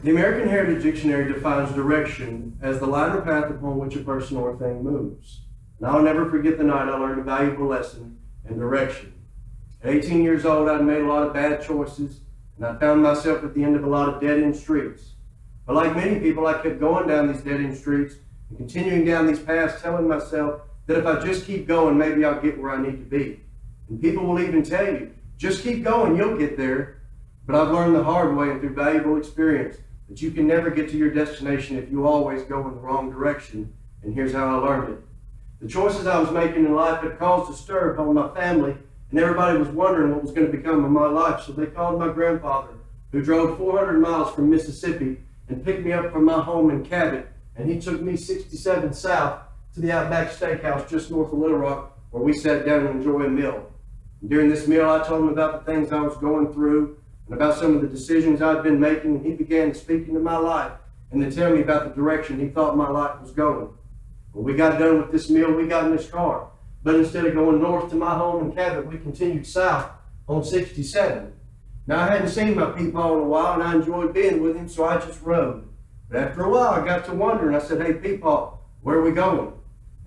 The American Heritage Dictionary defines direction as the line or path upon which a person or thing moves. And I'll never forget the night I learned a valuable lesson in direction. At 18 years old, I'd made a lot of bad choices, and I found myself at the end of a lot of dead-end streets. But like many people, I kept going down these dead-end streets and continuing down these paths, telling myself that if I just keep going, maybe I'll get where I need to be. And people will even tell you, just keep going, you'll get there. But I've learned the hard way and through valuable experience that you can never get to your destination if you always go in the wrong direction. And here's how I learned it. The choices I was making in life had caused a stir upon my family, and everybody was wondering what was going to become of my life. So they called my grandfather, who drove 400 miles from Mississippi and picked me up from my home in Cabot, and he took me 67 south to the Outback Steakhouse just north of Little Rock, where we sat down and enjoyed a meal. And during this meal, I told him about the things I was going through and about some of the decisions I'd been making, and he began speaking to my life and to tell me about the direction he thought my life was going. When we got done with this meal, we got in this car. But instead of going north to my home in Cabot, we continued south on 67. Now, I hadn't seen my peepaw in a while, and I enjoyed being with him, so I just rode. But after a while, I got to wondering. I said, "Hey, peepaw, where are we going?"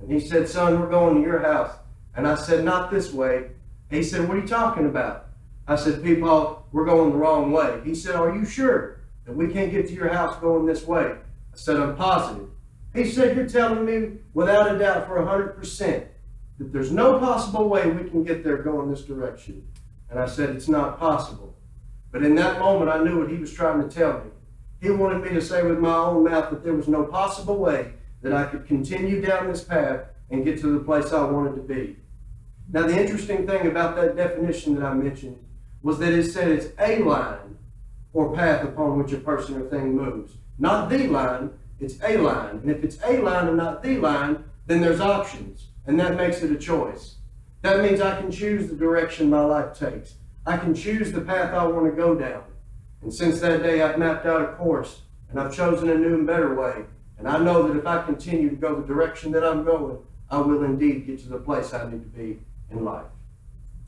And he said, "Son, we're going to your house." And I said, "Not this way." He said, "What are you talking about?" I said, "Peepaw, we're going the wrong way." He said, "Are you sure that we can't get to your house going this way?" I said, "I'm positive." He said, "You're telling me without a doubt for 100% that there's no possible way we can get there going this direction?" And I said, "It's not possible." But in that moment, I knew what he was trying to tell me. He wanted me to say with my own mouth that there was no possible way that I could continue down this path and get to the place I wanted to be. Now, the interesting thing about that definition that I mentioned was that it said it's a line or path upon which a person or thing moves. Not the line, it's a line. And if it's a line and not the line, then there's options, and that makes it a choice. That means I can choose the direction my life takes. I can choose the path I want to go down. And since that day, I've mapped out a course, and I've chosen a new and better way. And I know that if I continue to go the direction that I'm going, I will indeed get to the place I need to be in life.